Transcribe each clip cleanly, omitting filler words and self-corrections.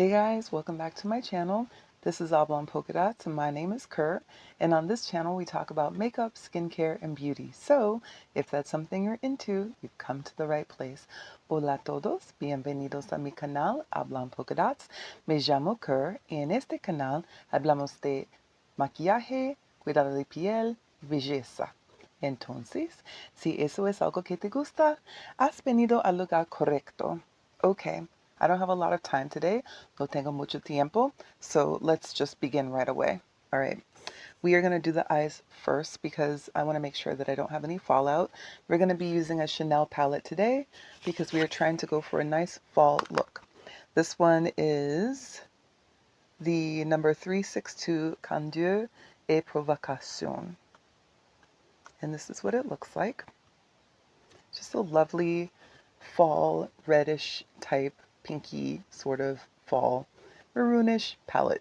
Hey guys, welcome back to my channel. This is Oblong Polka Dots and my name is Kerr, and on this channel we talk about makeup, skincare, and beauty. So, if that's something you're into, you've come to the right place. Hola a todos, bienvenidos a mi canal Oblong Polka Dots. Me llamo Kerr y en este canal hablamos de maquillaje, cuidado de piel, belleza. Entonces, si eso es algo que te gusta, has venido al lugar correcto. Okay. I don't have a lot of time today, no tengo mucho tiempo, so let's just begin right away. All right, we are going to do the eyes first because I want to make sure that I don't have any fallout. We're going to be using a Chanel palette today because we are trying to go for a nice fall look. This one is the number 362 Candeur Et Provocation. And this is what it looks like. Just a lovely fall reddish type pinky sort of fall maroonish palette.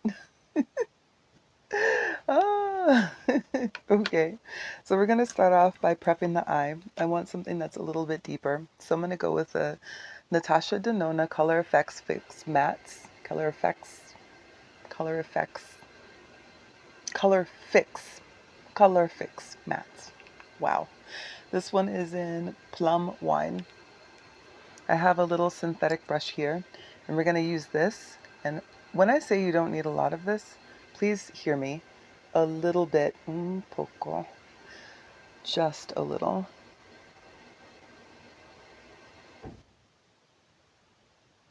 Okay, so we're going to start off by prepping the eye. I want something that's a little bit deeper, so I'm going to go with a Natasha Denona Color Effects Fix Mattes. Color Fix Mattes. Wow. This one is in Plum Wine. I have a little synthetic brush here, and we're going to use this. And when I say you don't need a lot of this, please hear me. A little bit, un poco, just a little.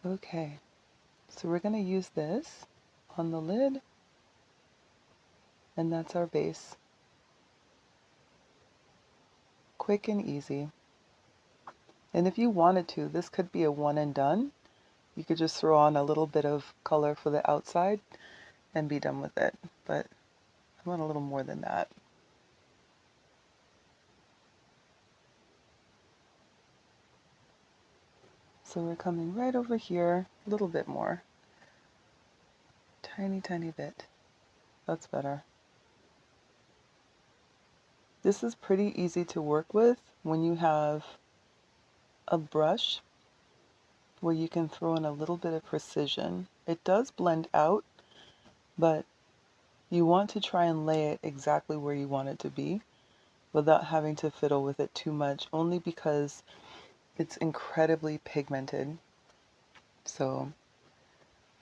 Okay, so we're going to use this on the lid, and that's our base. Quick and easy. And if you wanted to, this could be a one and done. You could just throw on a little bit of color for the outside and be done with it. But I want a little more than that. So we're coming right over here, a little bit more. Tiny, tiny bit. That's better. This is pretty easy to work with when you have a brush where you can throw in a little bit of precision. It does blend out, but you want to try and lay it exactly where you want it to be without having to fiddle with it too much, only because it's incredibly pigmented. So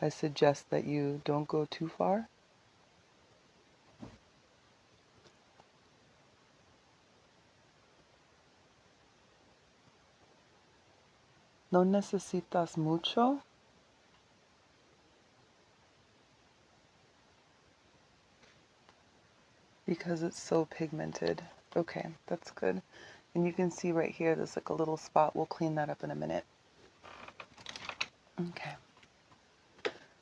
I suggest that you don't go too far. No necesitas mucho. Because it's so pigmented. Okay, that's good. And you can see right here, there's like a little spot. We'll clean that up in a minute. Okay.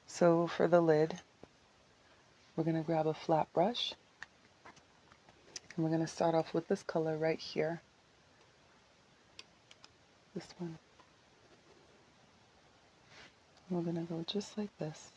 So for the lid, we're going to grab a flat brush. And we're going to start off with this color right here. This one. And we're going to go just like this.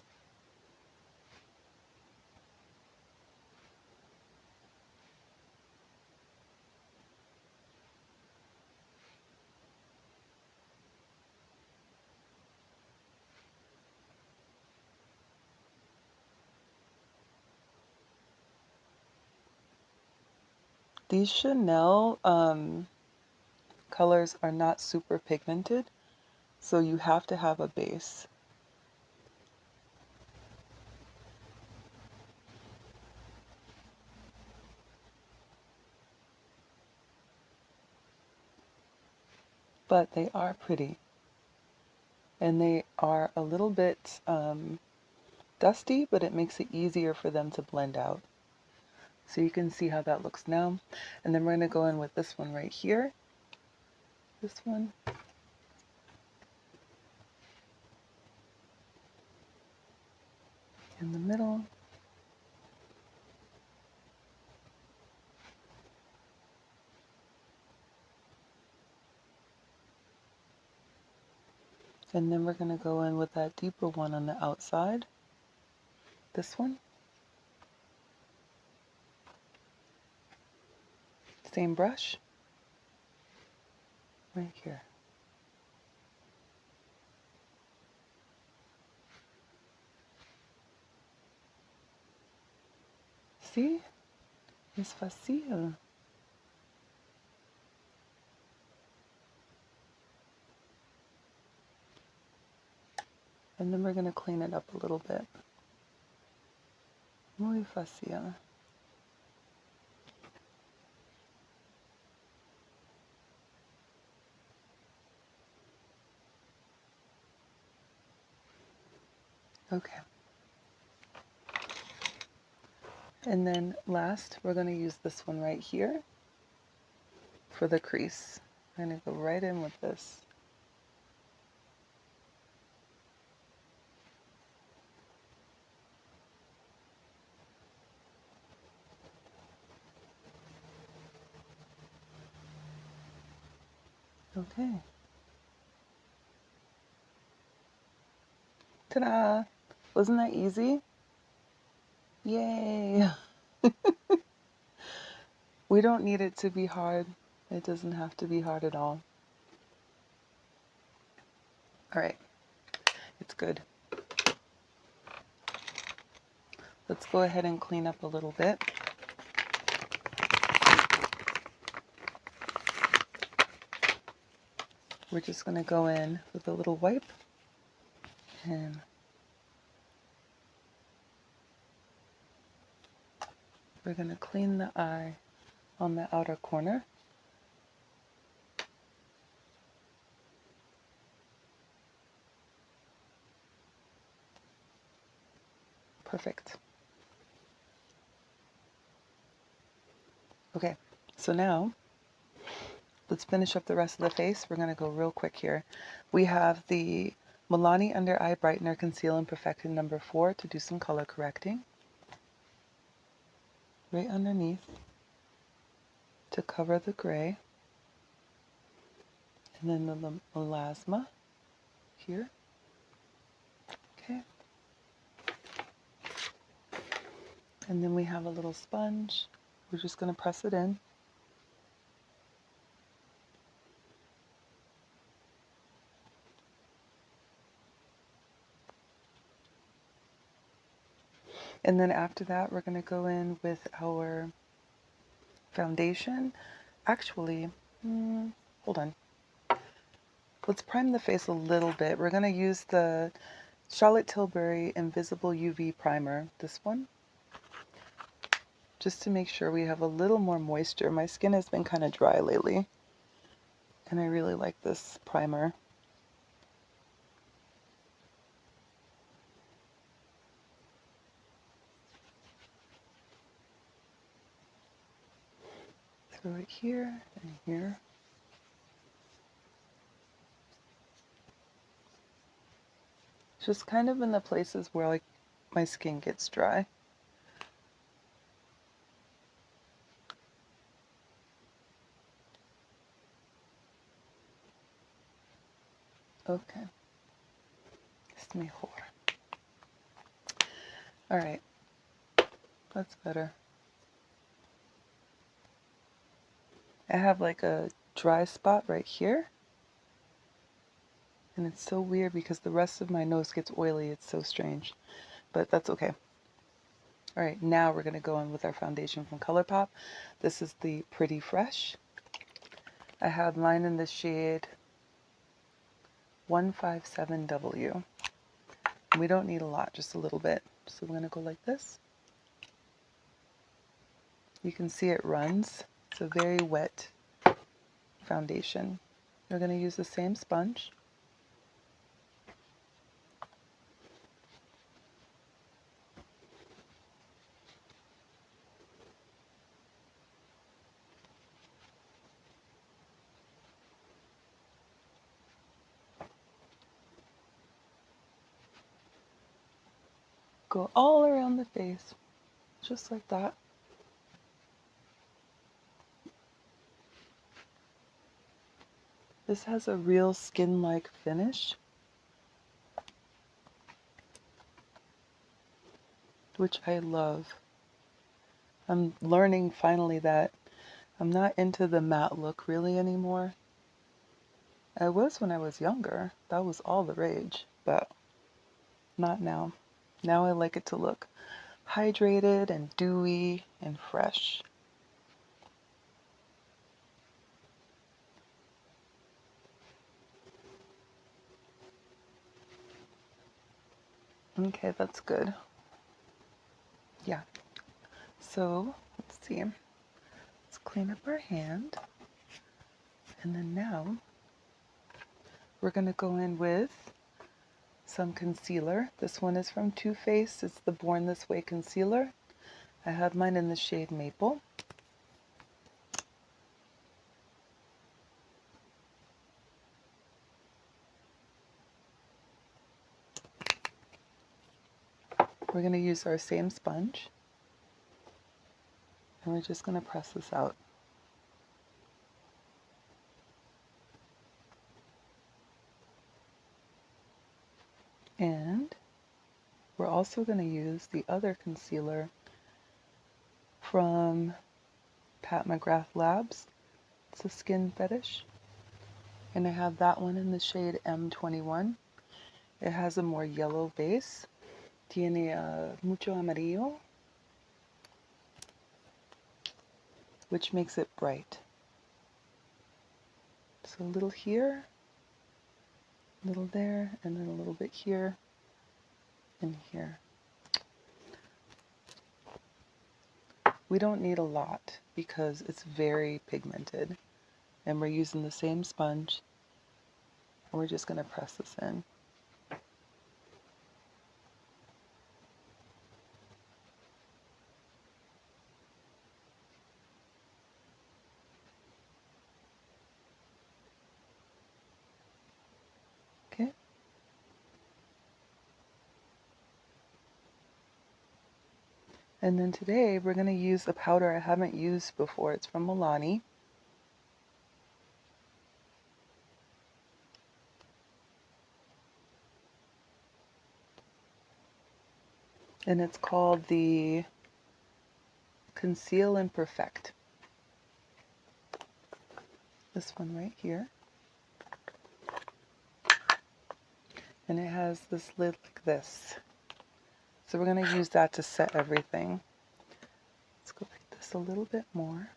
These Chanel colors are not super pigmented, so you have to have a base. But they are pretty. And they are a little bit dusty, but it makes it easier for them to blend out. So you can see how that looks now. And then we're going to go in with this one right here. This one. In the middle. And then we're going to go in with that deeper one on the outside. This one. Same brush. Right here. See? Es fácil. And then we're going to clean it up a little bit. Muy fácil. Okay. And then last, we're going to use this one right here for the crease. I'm going to go right in with this. Okay. Ta-da! Wasn't that easy? Yay! We don't need it to be hard. It doesn't have to be hard at all. All right. It's good. Let's go ahead and clean up a little bit. We're just going to go in with a little wipe and we're going to clean the eye on the outer corner. Perfect. Okay, so now let's finish up the rest of the face. We're going to go real quick here. We have the Milani Undereye Brightener Conceal and Perfect in number 4 to do some color correcting. Right underneath to cover the gray. And then the melasma here. Okay. And then we have a little sponge. We're just going to press it in. And then after that, we're going to go in with our foundation. Actually, hold on. Let's prime the face a little bit. We're going to use the Charlotte Tilbury Invisible UV Primer, this one, just to make sure we have a little more moisture. My skin has been kind of dry lately, and I really like this primer. So right here and here. Just kind of in the places where like my skin gets dry. Okay. Es mejor. All right. That's better. I have like a dry spot right here. And it's so weird because the rest of my nose gets oily. It's so strange. But that's okay. All right, now we're going to go in with our foundation from ColourPop. This is the Pretty Fresh. I have mine in the shade 157W. We don't need a lot, just a little bit. So we're going to go like this. You can see it runs. It's a very wet foundation. We're going to use the same sponge. Go all around the face, just like that. This has a real skin-like finish, which I love. I'm learning finally that I'm not into the matte look really anymore. I was when I was younger. That was all the rage, but not now. Now I like it to look hydrated and dewy and fresh. Okay, that's good. Yeah. So, let's see. Let's clean up our hand. And then now, we're going to go in with some concealer. This one is from Too Faced. It's the Born This Way concealer. I have mine in the shade Maple. We're going to use our same sponge. And we're just going to press this out. And we're also going to use the other concealer from McGRATH Labs. It's a Skin Fetish. And I have that one in the shade M21. It has a more yellow base. Tiene mucho amarillo, which makes it bright. So a little here, a little there, and then a little bit here and here. We don't need a lot because it's very pigmented. And we're using the same sponge. And we're just going to press this in. Okay. And then today we're going to use a powder I haven't used before. It's from Milani. And it's called the Conceal and Perfect. This one right here. And it has this lid like this. So we're going to use that to set everything. Let's go like this a little bit more.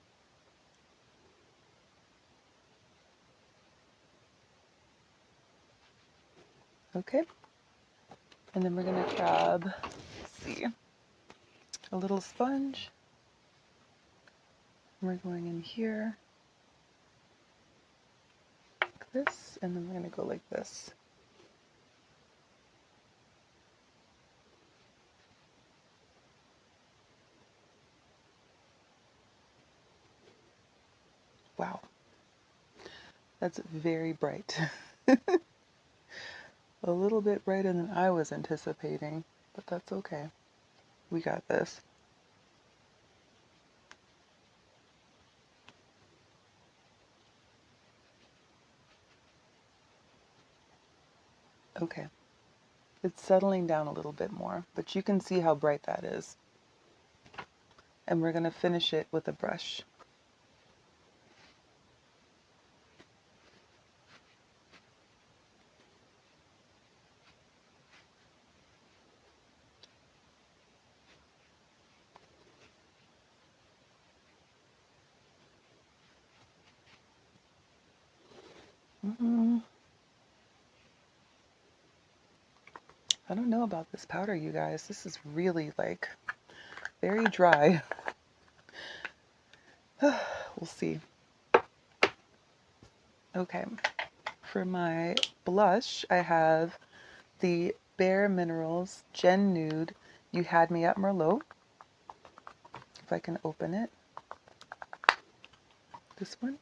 Okay. And then we're going to grab, let's see, a little sponge. And we're going in here like this, and then we're going to go like this. Wow. That's very bright. A little bit brighter than I was anticipating, but that's okay. We got this. Okay. It's settling down a little bit more, but you can see how bright that is. And we're going to finish it with a brush. I don't know about this powder, you guys. This is really like very dry. We'll see. Okay, for my blush, I have the Bare Minerals Gen Nude You Had Me at Merlot. If I can open it. This one.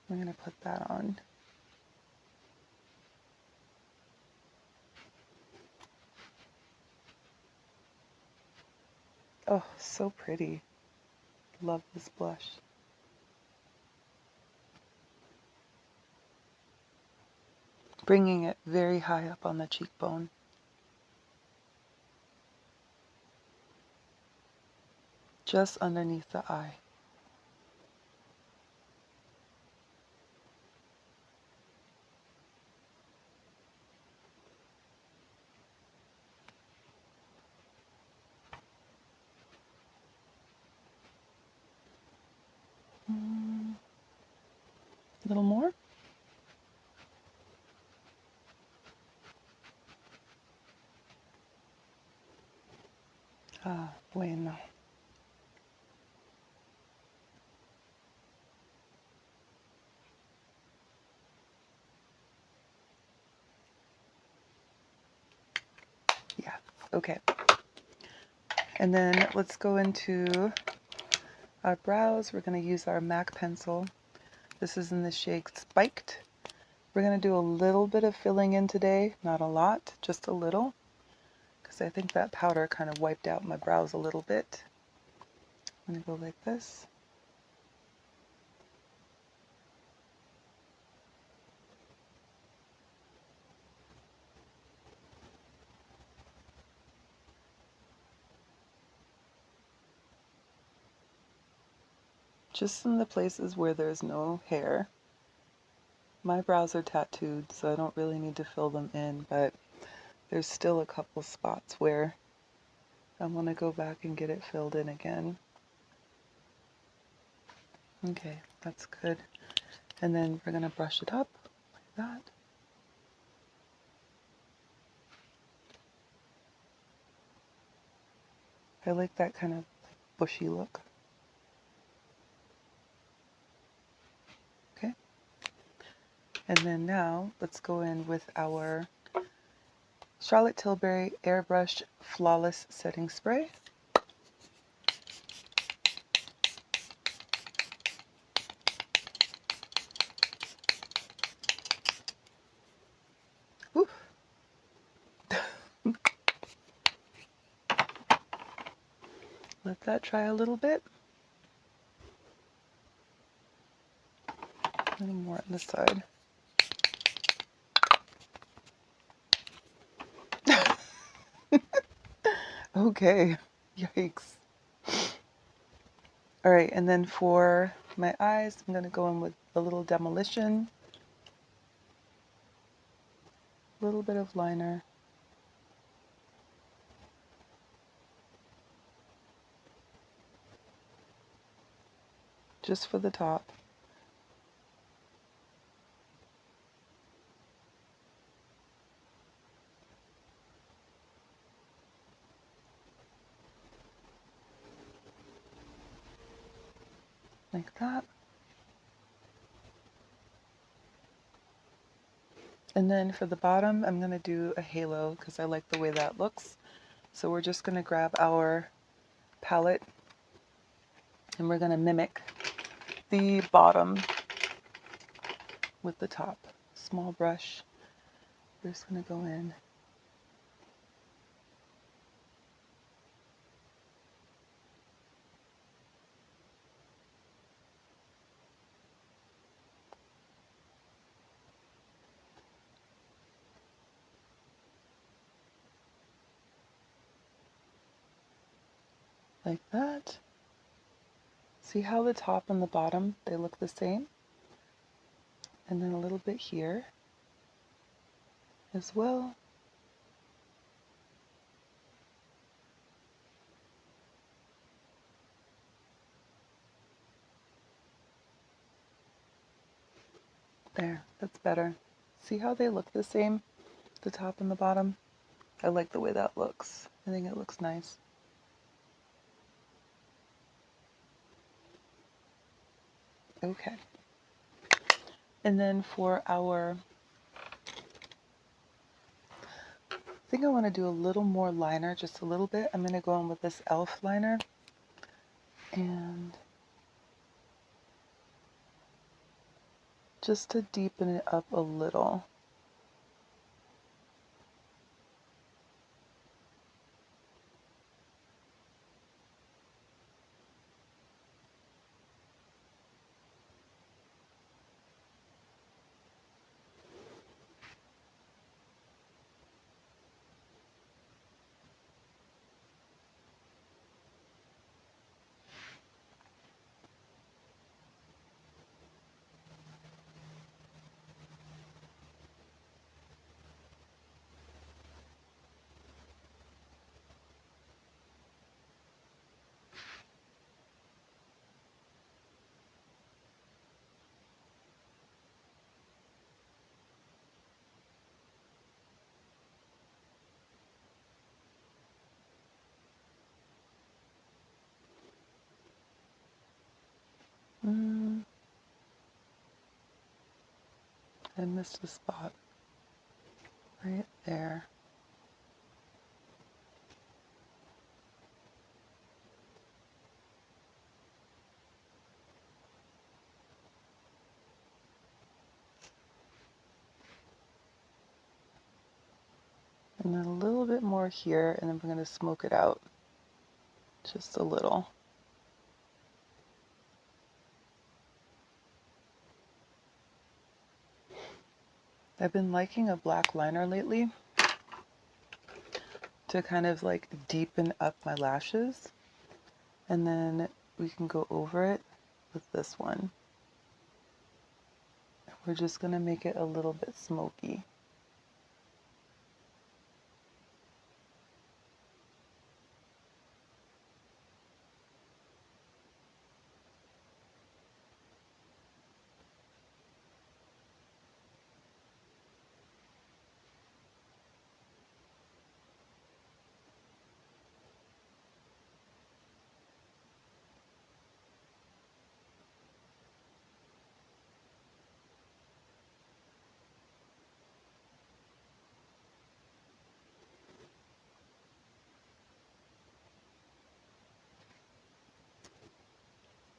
I'm going to put that on. Oh, so pretty. Love this blush. Bringing it very high up on the cheekbone. Just underneath the eye. little more. Ah, bueno. Yeah, okay. And then let's go into our brows. We're going to use our MAC pencil. This is in the shade Spiked. We're going to do a little bit of filling in today, not a lot, just a little, because I think that powder kind of wiped out my brows a little bit. I'm going to go like this. Just in the places where there's no hair. My brows are tattooed, so I don't really need to fill them in, but there's still a couple spots where I want to go back and get it filled in again. Okay, that's good. And then we're going to brush it up like that. I like that kind of bushy look. Okay. And then now let's go in with our Charlotte Tilbury Airbrush Flawless Setting Spray. Oof. Let that dry a little bit. A little more on this side. Okay, yikes. All right, and then for my eyes, I'm going to go in with a little demolition, a little bit of liner, just for the top. Like that. And then for the bottom, I'm going to do a halo because I like the way that looks. So we're just going to grab our palette and we're going to mimic the bottom with the top. Small brush. We're just going to go in. Like that. See how the top and the bottom, they look the same? And then a little bit here as well. There, that's better. See how they look the same, the top and the bottom? I like the way that looks. I think it looks nice. Okay. And then for our, I think I want to do a little more liner, just a little bit. I'm going to go in with this e.l.f. liner and just to deepen it up a little. I missed a spot right there. And then a little bit more here, and then we're going to smoke it out just a little. I've been liking a black liner lately to kind of like deepen up my lashes, and then we can go over it with this one. We're just going to make it a little bit smoky.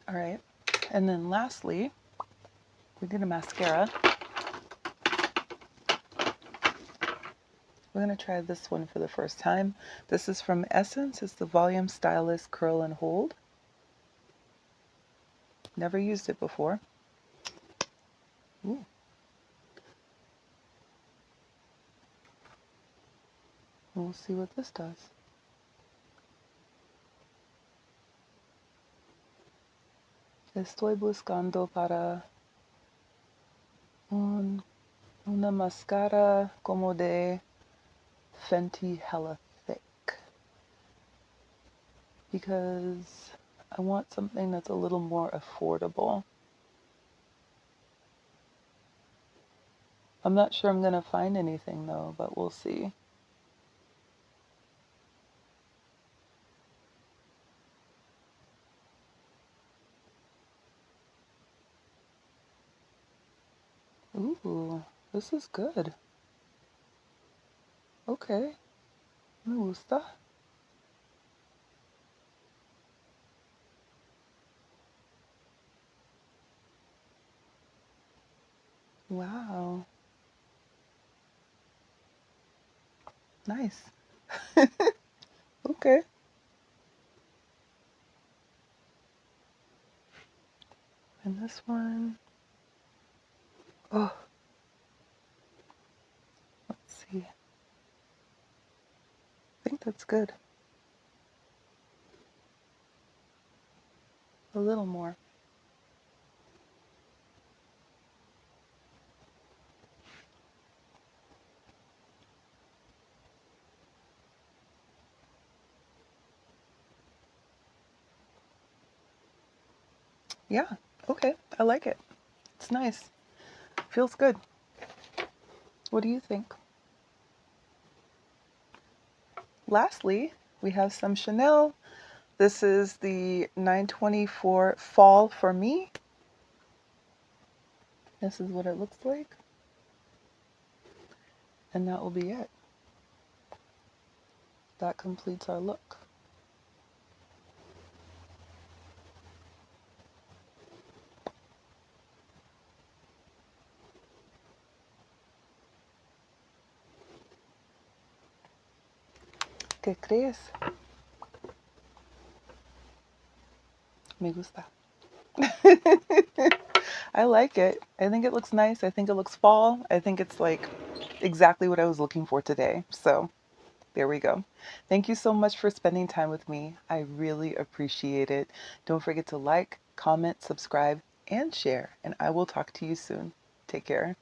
All right, and then lastly, we get a mascara. We're going to try this one for the first time. This is from Essence. It's the Volume Stylist Curl and Hold. Never used it before. Ooh. We'll see what this does. Estoy buscando para una máscara como de Fenty hella thick, because I want something that's a little more affordable. I'm not sure I'm gonna find anything though, but we'll see. Ooh, this is good. Okay, me gusta. Wow. Nice. Okay. And this one. Oh, let's see. I think that's good. A little more. Yeah, okay. I like it. It's nice. Feels good. What do you think? Lastly, we have some Chanel. This is the 924 Fall for Me. This is what it looks like. And that will be it. That completes our look. ¿Qué crees? Me gusta. I like it. I think it looks nice. I think it looks fall. I think it's like exactly what I was looking for today. So there we go. Thank you so much for spending time with me. I really appreciate it. Don't forget to like, comment, subscribe, and share. And I will talk to you soon. Take care.